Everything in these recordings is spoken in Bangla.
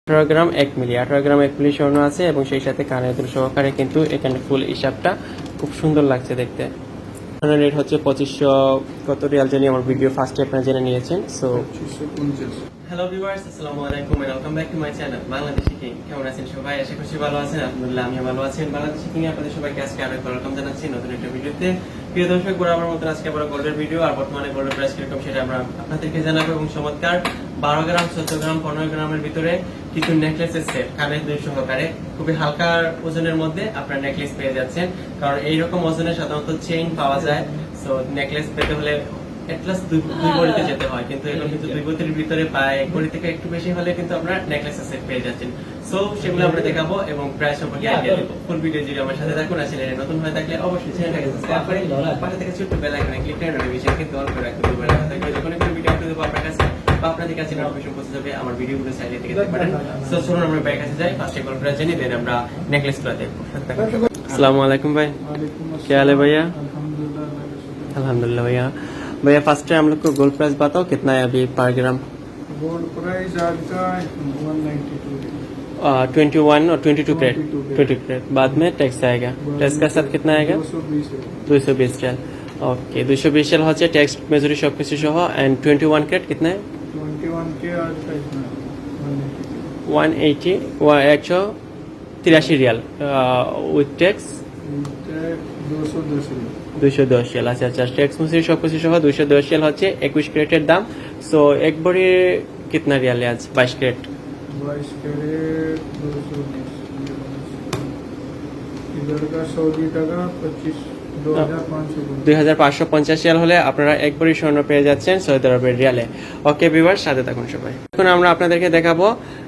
18 গ্রাম 1 মিলি 18 গ্রাম 1 মিলি স্বর্ণ আছে এবং সেই সাথে কানের দুল সহকারে কিন্তু এখানে ফুল হিসাবটা খুব সুন্দর লাগছে দেখতে। রেট হচ্ছে 2500 কত রিয়াল জানি, আমার ভিডিও ফার্স্টে আপনারা জেনে নিয়েছেন। সো হ্যালো ভিউয়ার্স, আসসালামু আলাইকুম, welcome back to my channel Bangladeshi king. কেমন আছেন সবাই? আশা করছি ভালো আছেন। আলহামদুলিল্লাহ আমিও ভালো আছি। বাংলাদেশি কিং এ আপনাদের সবাইকে আজকে আরো ওয়েলকাম জানাচ্ছি নতুন একটা ভিডিওতে। প্রিয় দর্শক, বরাবর মতো আজকে আবার গোল্ডের ভিডিও, আর বর্তমানে গোল্ডের প্রাইস কিরকম সেটা আমরা আপনাদেরকে জানাবো। এবং চমৎকার 12 গ্রাম 14 গ্রাম 15 গ্রামের ভিতরে কিছু নেকলেসের সেট কানের দুল সহকারে খুবই হালকা ওজনের মধ্যে আপনার নেকলেস পেয়ে যাচ্ছেন। কারণ এইরকম ওজনে সাধারণত চেইন পাওয়া যায়, সো নেকলেস পেতে হলে এটলাস দুই ভরিতে যেতে হয়, কিন্তু এখন কিন্তু 2 ভরির ভিতরে প্রায় 1 ভরি থেকে একটু বেশি হলে কিন্তু আপনারা নেকলেসের সেট পেয়ে যাচ্ছেন। সো সেগুলো আমরা দেখাবো এবং প্রাইস সম্পর্কে আইডিয়া দেবো। ফুল ভিডিও জুড়ে আমার সাথে থাকুন। আর চ্যানেলে নতুন হয়ে থাকলে অবশ্যই চ্যানেলটাকে সাবস্ক্রাইব করে পাশে থেকে ছোট্ট বেল আইকনে ক্লিক করে নোটিফিকেশনকে অন করে রাখতে ভুলবেন না। তাহলে যখন কোনো ভিডিও আপলোড দেবো আপনার কাছে বা আপনাদের কাছে নোটিফিকেশন পৌঁছে যাবে। আমার ভিডিওগুলো চাইলে থেকে দেখতে পারেন। সো চলুন আমরা ভাইয়ের কাছে যাই, ফার্স্টে কল প্রাইস জেনে দেন আমরা নেকলেসগুলো দেখবো। আসসালামু আলাইকুম ভাই। क्या हाल है भैया? अल्हम्दुलिल्लाह भैया। भैया फर्स्ट टाइम हम लोग को गोल्ड प्राइस बताओ कितना है अभी पर ग्राम? गोल्ड प्राइस आपका 192 21 और 22 कैरेट 22 कैरेट। बाद में टैक्स आएगा, टैक्स का साथ कितना आएगा? 220 रियाल। ओके 220 रियाल হচ্ছে ট্যাক্স মেজরি সবকিছু সহ। এন্ড 21 कैरेट कितना है? 21 के आज का इतना 180 183 रियाल উইথ ট্যাক্স 210 रियाल। আচ্ছা আচ্ছা, ট্যাক্স মেজরি সবকিছু সহ 210 रियाल হচ্ছে 21 ক্যারেটের দাম। সো এক ভরি कितना रियाल है आज? 22 कैरेट 22 कैरेट 220 इधर का सऊदी টাকা 2550 রিয়াল হলে আপনারা এক ভরি স্বর্ণ পেয়ে যাচ্ছেন সৌদি আরবের রিয়ালে। ওকে ভিউয়ার্স, সাথে থাকুন সবাই। এখন আমরা আপনাদেরকে দেখাবো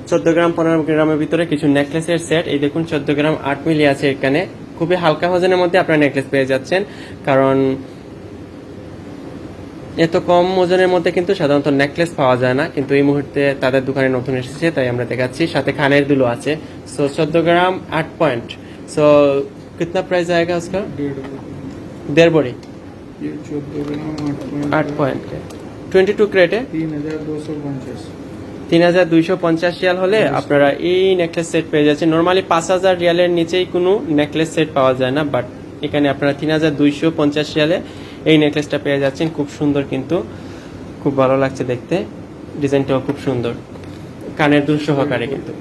14 গ্রাম 15 গ্রামের ভিতরে কিছু নেকলেসের সেট। এই দেখুন 14 গ্রাম 8 মিলি আছে এখানে। খুবই হালকা ওজনের মধ্যে আপনারা নেকলেস পেয়ে যাচ্ছেন, কারণ এত কম ওজনের মধ্যে কিন্তু সাধারণত নেকলেস পাওয়া যায় না, কিন্তু এই মুহূর্তে তাদের দোকানে নতুন এসেছে তাই আমরা দেখাচ্ছি। সাথে কানের দুলও আছে। সো 14 গ্রাম 8 पॉइंट। सो कितना प्राइस आएगा उसका? 1.5 भरी ये 14 ग्राम 8 पॉइंट 22 ক্রেট 3250 রিয়াল হলে আপনারা এই নেকলেস সেট পেয়ে যাচ্ছেন। নরমালি 5000 রিয়ালের নিচেই কোনো নেকলেস সেট পাওয়া যায় না, বাট এখানে আপনারা 3250 রিয়ালে এই নেকলেসটা পেয়ে যাচ্ছেন। খুব সুন্দর, কিন্তু খুব ভালো লাগছে দেখতে, ডিজাইনটাও খুব সুন্দর, কানের দুল সহকারে। কিন্তু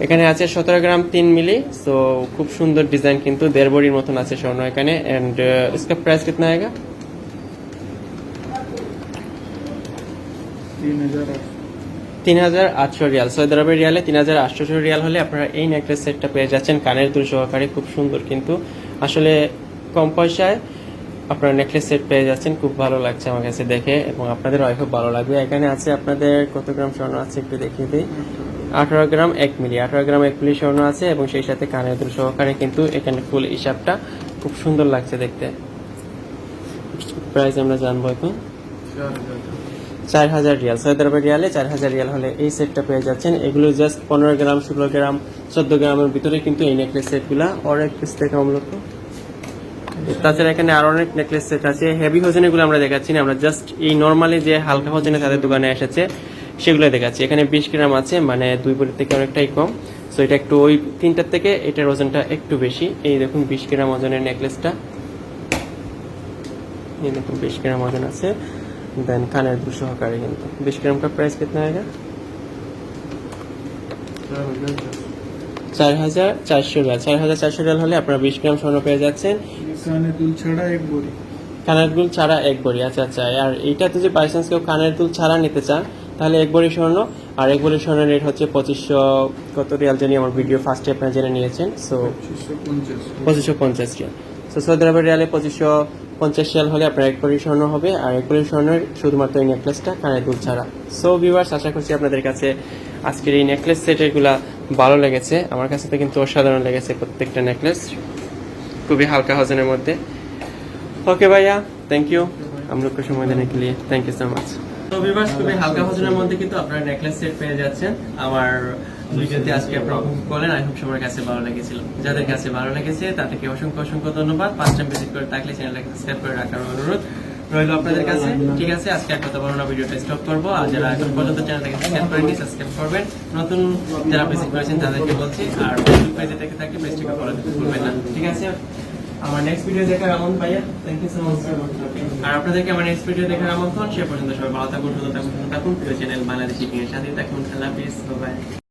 এখানে আছে 17 গ্রাম 3 মিলি। সো খুব সুন্দর ডিজাইন, কিন্তু 1.5 ভরির মতন আছে স্বর্ণ এখানে। এন্ড इसका प्राइस कितना आएगा? 3800 রিয়াল। সৌদি আরবের রিয়ালে 3800 রিয়াল হলে আপনারা এই নেকলেস সেটটা পেয়ে যাচ্ছেন কানের দুল সহকারে। খুব সুন্দর, কিন্তু আসলে কম পয়সায় আপনারা নেকলেস সেট পেয়ে যাচ্ছেন। খুব ভালো লাগছে আমার কাছে দেখে, এবং আপনাদের খুব ভালো লাগবে। এখানে আছে আপনাদের কত গ্রাম স্বর্ণ আছে একটু দেখিয়ে দিই। 18 গ্রাম 1 মিলি 18 গ্রাম 1 মিলি স্বর্ণ আছে এবং সেই সাথে কানের দুল সহকারে কিন্তু এখানে ফুল হিসাবটা খুব সুন্দর লাগছে দেখতে। প্রাইস আমরা জানবো এখন। 4000 রিয়াল। সৌদি আরবের রিয়ালে 4000 রিয়াল হলে এই সেটটা পেয়ে যাচ্ছেন। এগুলো জাস্ট 15 গ্রাম 16 গ্রাম 14 গ্রামের ভিতরে কিন্তু এই নেকলেস সেটগুলা। और एक পিস থেকে हम लोग को তাছাড়া এখানে আরো অনেক নেকলেস সেট আছে। হেভি ওজনেগুলো আমরা দেখাচ্ছি না, আমরা জাস্ট এই নরমালি যে হালকা ওজনে তাদের দোকানে এসেছে সেগুলো দেখাচ্ছি। এখানে 20 গ্রাম আছে, মানে 2 ভরি থেকে অনেকটাই কম। সো এটা একটু ওই তিনটার থেকে এটার ওজনটা একটু বেশি। এই দেখুন 20 গ্রাম ওজনের নেকলেসটা, এই দেখুন 20 গ্রাম ওজন আছে। দেন কানের দুল সহকারে কিন্তু 20 ग्राम का प्राइस कितना आएगा? 4400 রিয়াল। 4400 রিয়াল হলে আপনারা 20 গ্রাম স্বর্ণ পেয়ে যাচ্ছেন। কানের দুল ছাড়া এক ভরি। কানের দুল ছাড়া এক ভরি। আচ্ছা আচ্ছা, আর এইটাতে যে বাই চান্স কেউ কানের দুল ছাড়া নিতে চান তাহলে এক ভরি স্বর্ণ। আর এক ভরি স্বর্ণের রেট হচ্ছে 2500 কত রিয়াল জানি, আমার ভিডিও ফার্স্টে আপনারা জেনে নিয়েছেন। So 2550 Real. সো সৌদি আরবের রিয়ালে 2550 রিয়াল হলে আপনার এক ভরি স্বর্ণ হবে। আর এক ভরি স্বর্ণের শুধুমাত্র এই নেকলেসটা কানের দুল ছাড়া। সো ভিউয়ার্স, আশা করছি আপনাদের কাছে আজকের এই নেকলেস সেটগুলা ভালো লেগেছে। আমার কাছে তো কিন্তু অসাধারণ লেগেছে প্রত্যেকটা নেকলেস, খুবই হালকা ওজনের মধ্যে। ओके भैया, थैंक यू हम लोग को समय देने के लिए, थैंक यू सो मच। তো ভিউয়ার্স, খুবই হালকা ওজনের মধ্যে কিন্তু আপনারা নেকলেস সেট পেয়ে যাচ্ছেন আমার ভিডিওতে আজকে আপনারা উপভোগ করলেন। আই হোপ সবার কাছে ভালো লেগেছিল। যাদের কাছে ভালো লেগেছে তাদেরকে অসংখ্য অসংখ্য ধন্যবাদ। ফার্স্ট টাইম ভিজিট করে থাকলে চ্যানেলটাকে সাবস্ক্রাইব করে রাখার অনুরোধ। রইল আপনাদের কাছে। ঠিক আছে, আজকে আর কথা বলবো না, ভিডিওটা স্টপ করবো। আর যারা এখন পর্যন্ত চ্যানেলটাকে সাবস্ক্রাইব করেনি সাবস্ক্রাইব করবেন, নতুন যারা ভিজিট করেছেন তাদেরকে বলছি। আর ফেসবুক পেজে দেখে থাকলে পেজটাকে ফলো করতে ভুলবেন না। ঠিক আছে, আমার নেক্সট ভিডিও দেখার আমন্ত্রণ ভাইয়া, থ্যাংক ইউ সো মাচ। আর আপনাদেরকে আমার নেক্সট ভিডিও দেখার আমন্ত্রণ। সে পর্যন্ত সবাই ভালো থাকুন, সুস্থ থাকুন, প্রিয় চ্যানেল বাংলাদেশি শিপিং এর সাথে থাকুন। আল্লাহ হাফেজ, বাই।